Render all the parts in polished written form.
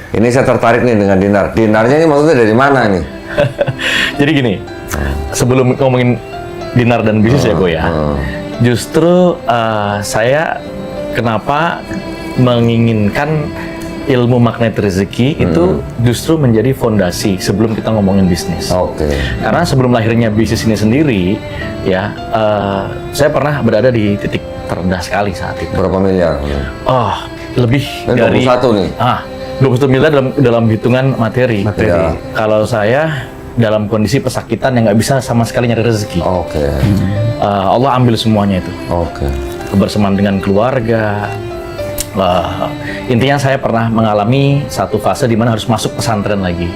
Ini saya tertarik nih dengan dinar. Dinarnya ini maksudnya dari mana nih? Jadi gini, sebelum ngomongin dinar dan bisnis ya Go ya, justru saya kenapa menginginkan ilmu magnet rezeki itu justru menjadi fondasi sebelum kita ngomongin bisnis. Oke. Karena sebelum lahirnya bisnis ini sendiri, ya saya pernah berada di titik terendah sekali saat itu. Berapa miliar? Oh, lebih Ini dari 21 nih. 21 miliar dalam hitungan materi. Ya. Kalau saya dalam kondisi pesakitan yang nggak bisa sama sekali nyari rezeki. Oke. Allah ambil semuanya itu. Oke. Kebersamaan dengan keluarga. Intinya saya pernah mengalami satu fase di mana harus masuk pesantren lagi.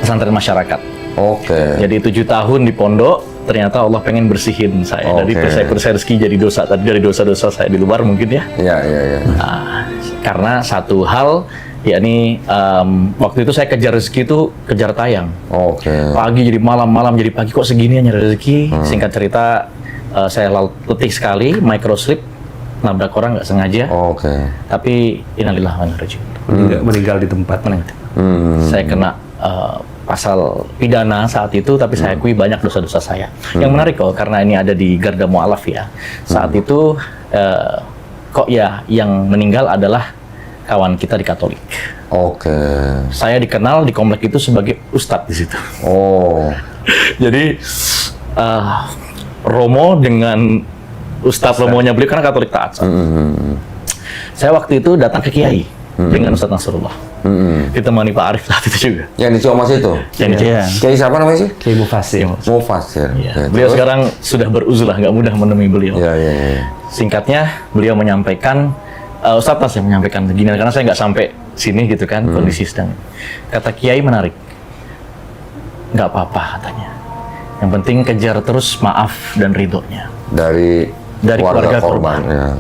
Pesantren masyarakat. Oke. Jadi 7 tahun di pondok, ternyata Allah pengen bersihin saya dari perisai rezeki jadi dosa tadi, dari dosa-dosa saya di luar mungkin ya. Iya. Karena satu hal, yakni waktu itu saya kejar rezeki itu kejar tayang. Oke. Pagi jadi malam, malam jadi pagi, kok segini nyari rezeki. Singkat cerita, saya letih sekali, microslip, nabrak orang nggak sengaja. Oke. Tapi innalillahi wa inna ilaihi raji'un. Meninggal di tempat. Saya kena pasal pidana saat itu, tapi saya akui banyak dosa-dosa saya. Yang menarik kok, karena ini ada di Garda Mu'alaf ya. Saat itu kok ya yang meninggal adalah kawan kita di Katolik. Oke. Saya dikenal di komplek itu sebagai ustadz di situ. Oh. Jadi Romo dengan Ustadz Romonya beliau karena Katolik taat. Saya waktu itu datang ke Kiai dengan Ustadz Nasrullah. Ditemani Pak Arif saat itu juga. Yang di Ciamas itu? Kiai siapa namanya sih? Kiai Mufasir. Mufasir. Ya. Beliau sekarang sudah beruzlah, nggak mudah menemui beliau. Iya. Singkatnya, beliau menyampaikan, Ustadz Nas yang menyampaikan begini, karena saya nggak sampai sini gitu kan, kondisi sedang. Kata Kiai menarik, nggak apa-apa katanya. Yang penting kejar terus maaf dan ridhonya. Dari keluarga korban. Ya.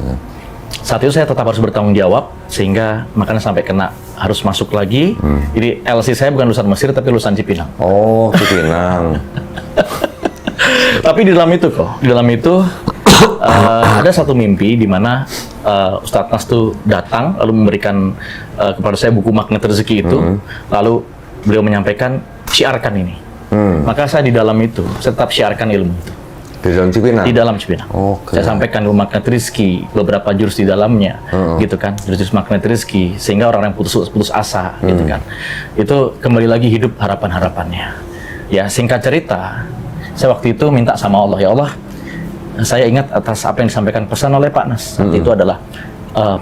Saat itu saya tetap harus bertanggung jawab, sehingga makanya sampai kena harus masuk lagi. Jadi LC saya bukan lulusan Mesir, tapi lulusan Cipinang. Oh, Cipinang. Tapi di dalam itu ada satu mimpi di mana Ustadz Nas tuh datang lalu memberikan kepada saya buku magnet rezeki itu, lalu beliau menyampaikan syiarkan ini. Maka saya di dalam itu saya tetap syiarkan ilmu itu. Di dalam Cipinang? Di dalam Cipinang. Oke. Saya sampaikan ilmu magnet rezeki, beberapa jurus di dalamnya, gitu kan, jurus magnet rezeki, sehingga orang yang putus asa, gitu kan, itu kembali lagi hidup harapan-harapannya. Ya, singkat cerita, saya waktu itu minta sama Allah, ya Allah, saya ingat atas apa yang disampaikan pesan oleh Pak Nas. Saat itu adalah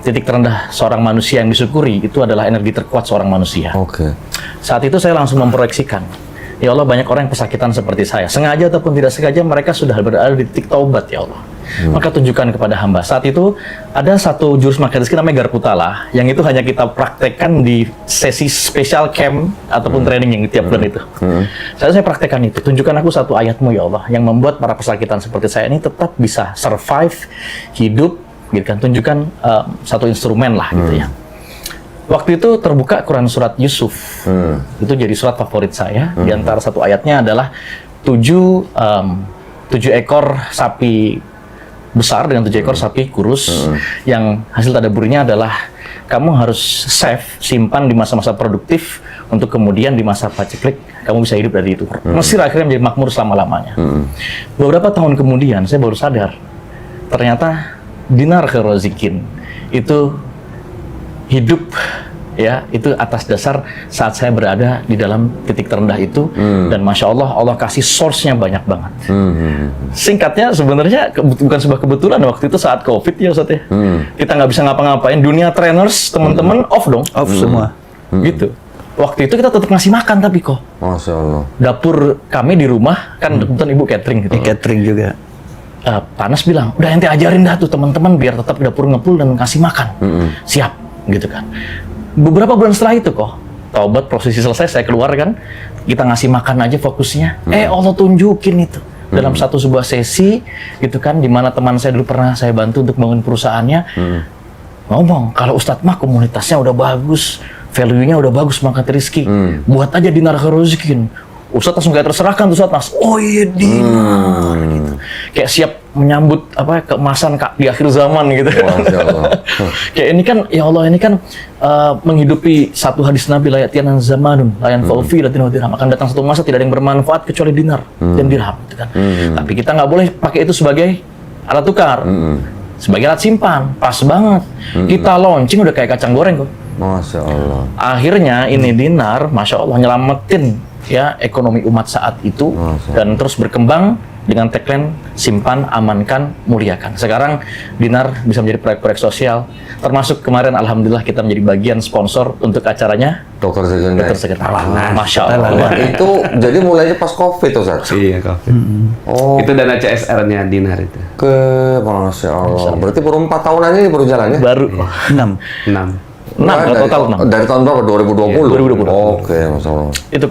titik terendah seorang manusia yang disyukuri itu adalah energi terkuat seorang manusia. Oke. Saat itu saya langsung memproyeksikan, ya Allah, banyak orang yang pesakitan seperti saya, sengaja ataupun tidak sengaja mereka sudah berada di titik taubat, ya Allah. Maka tunjukkan kepada hamba. Saat itu ada satu jurus magnet rezeki namanya Garputala, yang itu hanya kita praktekkan di sesi spesial camp ataupun training yang tiap bulan itu. Saya praktekkan itu. Tunjukkan aku satu ayatmu, ya Allah, yang membuat para pesakitan seperti saya ini tetap bisa survive, hidup, gitu kan. Tunjukkan satu instrumen lah, gitu ya. Waktu itu terbuka Quran surat Yusuf. Itu jadi surat favorit saya. Di antara satu ayatnya adalah 7 ekor sapi besar dengan 7 ekor sapi kurus, yang hasil tadaburnya adalah kamu harus save, simpan di masa-masa produktif untuk kemudian di masa paceklik kamu bisa hidup dari itu. Mesir akhirnya menjadi makmur selama-lamanya. Beberapa tahun kemudian saya baru sadar ternyata dinar khairazikin itu hidup, ya, itu atas dasar saat saya berada di dalam titik terendah itu, dan Masya Allah, Allah kasih source-nya banyak banget. Singkatnya sebenarnya bukan sebuah kebetulan waktu itu saat COVID ya Ustaz ya. Kita nggak bisa ngapa-ngapain, dunia trainers teman-teman off dong. Off semua. Gitu. Waktu itu kita tetap ngasih makan tapi kok. Masya Allah. Dapur kami di rumah, kan kebetulan ibu catering gitu. Catering juga. Panas bilang, udah ente ajarin dah tuh teman-teman biar tetap di dapur ngepul dan ngasih makan. Siap. Gitu kan. Beberapa bulan setelah itu kok, taubat prosesi selesai, saya keluar kan, kita ngasih makan aja fokusnya. Allah tunjukin itu dalam sebuah sesi, gitu kan, di mana teman saya dulu pernah saya bantu untuk bangun perusahaannya, ngomong kalau Ustadz mah komunitasnya udah bagus, value-nya udah bagus, magnet rezeki, buat aja dinar khairazikin. Ustadz langsung kayak terserahkan tuh Ustadz, Mas. Oh iya dinar. Gitu. Kayak siap menyambut keemasan di akhir zaman gitu. Masya Allah. Kayak ini kan, ya Allah, ini kan menghidupi satu hadis Nabi, la ya'tiyanna zamanun la yanfa'u fihi dinarun wa dirham. Akan datang satu masa tidak ada yang bermanfaat kecuali dinar dan dirham, gitu kan. Tapi kita nggak boleh pakai itu sebagai alat tukar. Sebagai alat simpan, pas banget. Kita launching udah kayak kacang goreng kok. Masya Allah. Akhirnya ini dinar, Masya Allah, nyelamatin ya ekonomi umat saat itu dan terus berkembang dengan tagline simpan, amankan, muliakan. Sekarang dinar bisa menjadi proyek-proyek sosial, termasuk kemarin alhamdulillah kita menjadi bagian sponsor untuk acaranya Dokter Segenai. Dokter Segenai. Masya Allah. Itu jadi mulainya pas COVID tuh, Ustaz? Iya, Covid. Oh, Itu dana CSR-nya dinar itu. Masya Allah. Berarti baru 4 tahunan ini baru jalan ya? Baru 6. 6. 6 Dari- total 6. Dari tahun berapa? 2020? 2020. Oke, Masya Allah. Itu